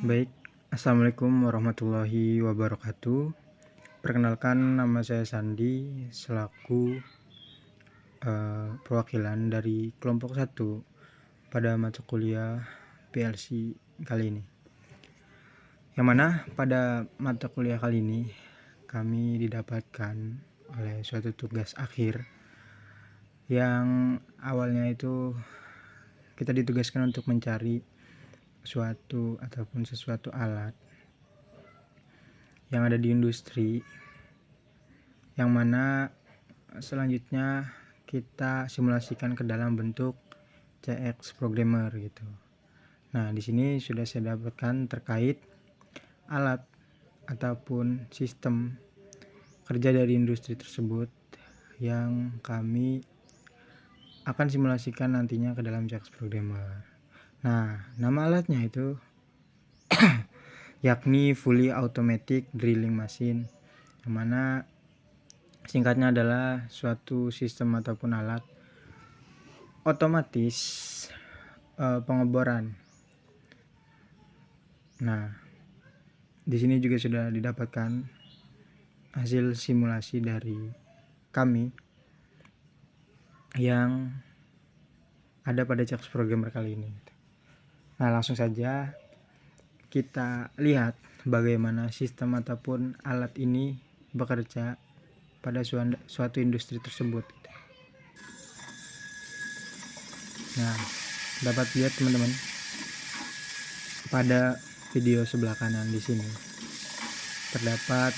Baik, Assalamualaikum warahmatullahi wabarakatuh. Perkenalkan, nama saya Sandi selaku perwakilan dari kelompok 1 pada mata kuliah PLC kali ini. Yang mana pada mata kuliah kali ini kami didapatkan oleh suatu tugas akhir yang awalnya itu kita ditugaskan untuk mencari sesuatu alat yang ada di industri, yang mana selanjutnya kita simulasikan ke dalam bentuk CX programmer gitu. Nah, di sini sudah saya dapatkan terkait alat ataupun sistem kerja dari industri tersebut yang kami akan simulasikan nantinya ke dalam CX programmer. Nah, nama alatnya itu yakni fully automatic drilling machine, yang mana singkatnya adalah suatu sistem ataupun alat otomatis pengeboran. Nah, di sini juga sudah didapatkan hasil simulasi dari kami yang ada pada CX programmer kali ini. Nah, langsung saja kita lihat bagaimana sistem ataupun alat ini bekerja pada suatu industri tersebut. Nah, dapat lihat teman-teman pada video sebelah kanan di sini terdapat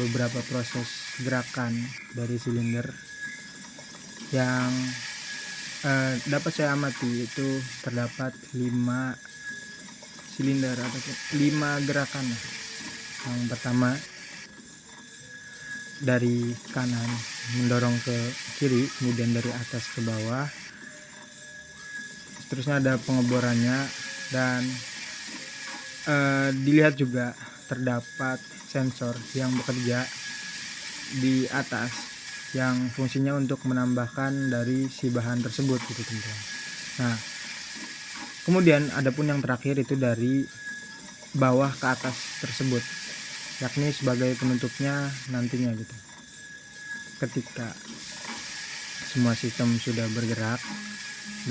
beberapa proses gerakan dari silinder yang dapat saya amati. Itu terdapat 5 silinder atau 5 gerakan. Yang pertama dari kanan mendorong ke kiri, kemudian dari atas ke bawah, seterusnya ada pengeborannya, dan dilihat juga terdapat sensor yang bekerja di atas yang fungsinya untuk menambahkan dari si bahan tersebut gitu teman-teman. Nah, kemudian adapun yang terakhir itu dari bawah ke atas tersebut, yakni sebagai penutupnya nantinya gitu. Ketika semua sistem sudah bergerak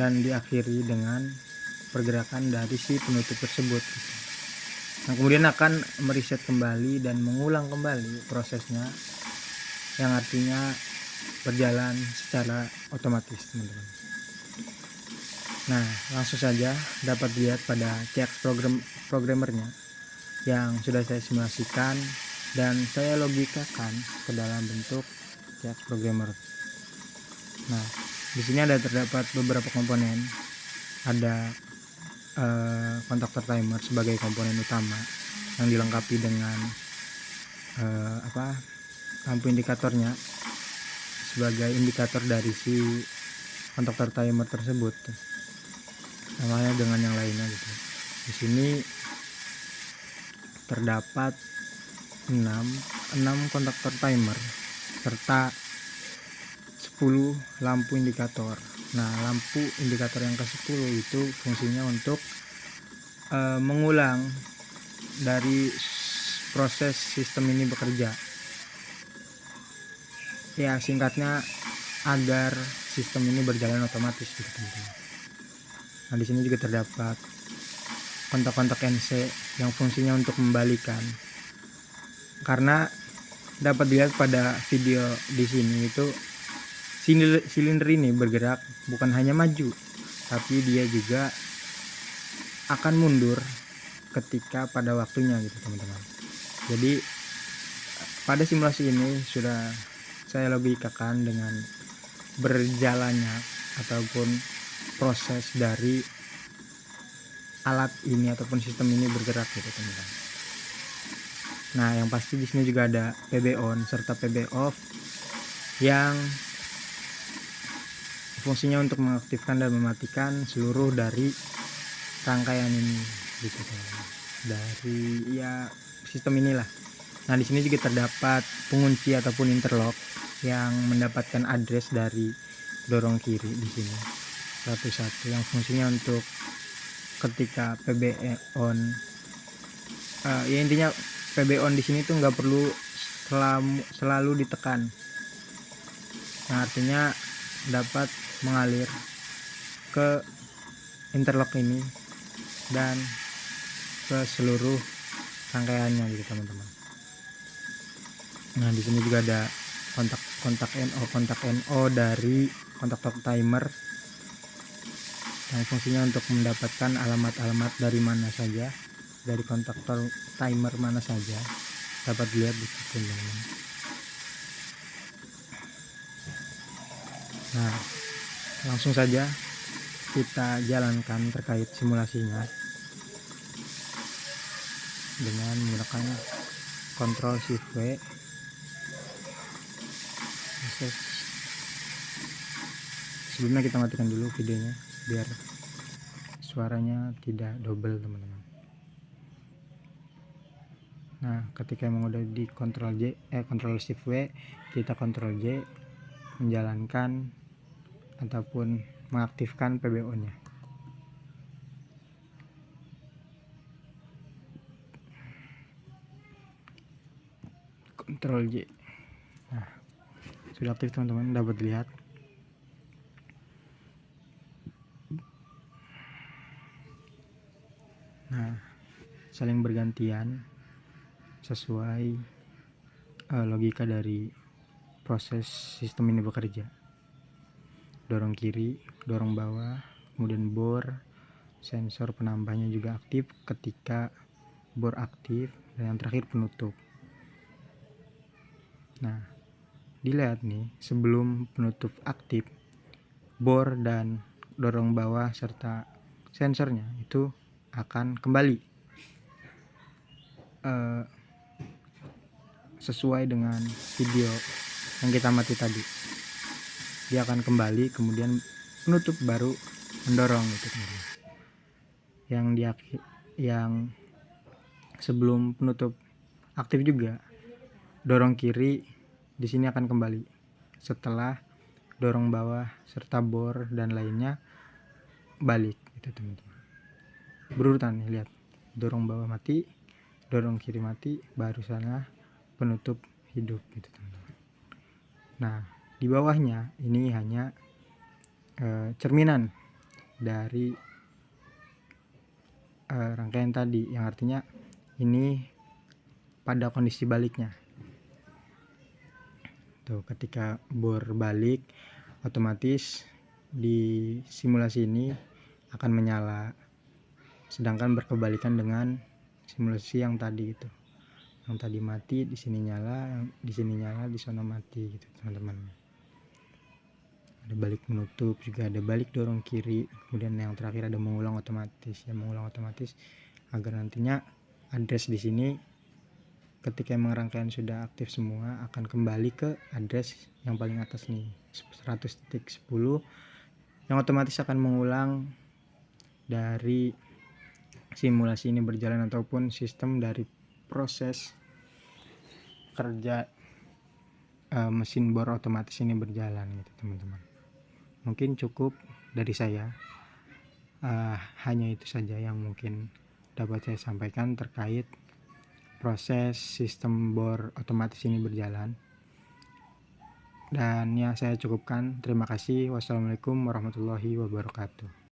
dan diakhiri dengan pergerakan dari si penutup tersebut gitu. Nah, kemudian akan mereset kembali dan mengulang kembali prosesnya, yang artinya berjalan secara otomatis teman-teman. Nah, langsung saja dapat dilihat pada CX programmernya yang sudah saya simulasikan dan saya logikakan ke dalam bentuk CX programmer. Nah, di sini terdapat beberapa komponen. Ada kontaktor timer sebagai komponen utama yang dilengkapi dengan lampu indikatornya sebagai indikator dari si kontaktor timer tersebut, namanya dengan yang lainnya gitu. Di sini terdapat 6 kontaktor timer serta 10 lampu indikator. Nah, lampu indikator yang ke-10 itu fungsinya untuk mengulang dari proses sistem ini bekerja. Ya, singkatnya agar sistem ini berjalan otomatis gitu teman-teman. Nah, di sini juga terdapat kontak-kontak NC yang fungsinya untuk membalikan. Karena dapat dilihat pada video di sini itu silinder ini bergerak bukan hanya maju, tapi dia juga akan mundur ketika pada waktunya gitu teman-teman. Jadi pada simulasi ini sudah saya logikakan dengan berjalannya ataupun proses dari alat ini ataupun sistem ini bergerak gitu teman-teman. Nah, yang pasti di sini juga ada PB on serta PB off yang fungsinya untuk mengaktifkan dan mematikan seluruh dari rangkaian ini gitu teman-teman. Dari sistem inilah. Nah, di sini juga terdapat pengunci ataupun interlock yang mendapatkan address dari dorong kiri di sini satu-satu, yang fungsinya untuk ketika PB on Ya intinya PB on di sini tuh nggak perlu selalu ditekan. Nah, artinya dapat mengalir ke interlock ini dan ke seluruh rangkaiannya gitu teman-teman. Nah, di sini juga ada kontak NO dari kontak torque timer yang fungsinya untuk mendapatkan alamat-alamat dari mana saja, dari kontak torque timer mana saja, dapat dilihat di situ teman-teman. Nah, langsung saja kita jalankan terkait simulasinya dengan menggunakan Ctrl Shift W. Sebelumnya kita matikan dulu videonya biar suaranya tidak double teman-teman. Nah, ketika emang udah di Ctrl Shift W, kita Ctrl J menjalankan ataupun mengaktifkan PBO nya. Ctrl J. Nah, sudah aktif teman-teman, dapat lihat. Nah, saling bergantian sesuai logika dari proses sistem ini bekerja. Dorong kiri, dorong bawah, kemudian bor, sensor penambahnya juga aktif ketika bor aktif, dan yang terakhir penutup. Nah, dilihat nih, sebelum penutup aktif, bor dan dorong bawah serta sensornya itu akan kembali sesuai dengan video yang kita amati tadi. Dia akan kembali, kemudian penutup baru mendorong gitu. Yang sebelum penutup aktif juga, dorong kiri di sini akan kembali setelah dorong bawah serta bor dan lainnya balik gitu teman-teman. Berurutan nih, lihat, dorong bawah mati, dorong kiri mati, baru sana penutup hidup gitu teman-teman. Nah, di bawahnya ini hanya cerminan dari rangkaian tadi, yang artinya ini pada kondisi baliknya. Tuh, ketika bor balik, otomatis di simulasi ini akan menyala, sedangkan berkebalikan dengan simulasi yang tadi itu. Yang tadi mati, di sini nyala, yang di sini nyala, di sana mati gitu teman-teman. Ada balik menutup, juga ada balik dorong kiri, kemudian yang terakhir ada mengulang otomatis. Ya, mengulang otomatis agar nantinya address di sini ketika emang rangkaian sudah aktif semua akan kembali ke address yang paling atas nih, 100.10, yang otomatis akan mengulang dari simulasi ini berjalan ataupun sistem dari proses kerja mesin bor otomatis ini berjalan gitu teman-teman. Mungkin cukup dari saya, hanya itu saja yang mungkin dapat saya sampaikan terkait proses sistem bor otomatis ini berjalan. Dan ya, saya cukupkan. Terima kasih. Wassalamualaikum warahmatullahi wabarakatuh.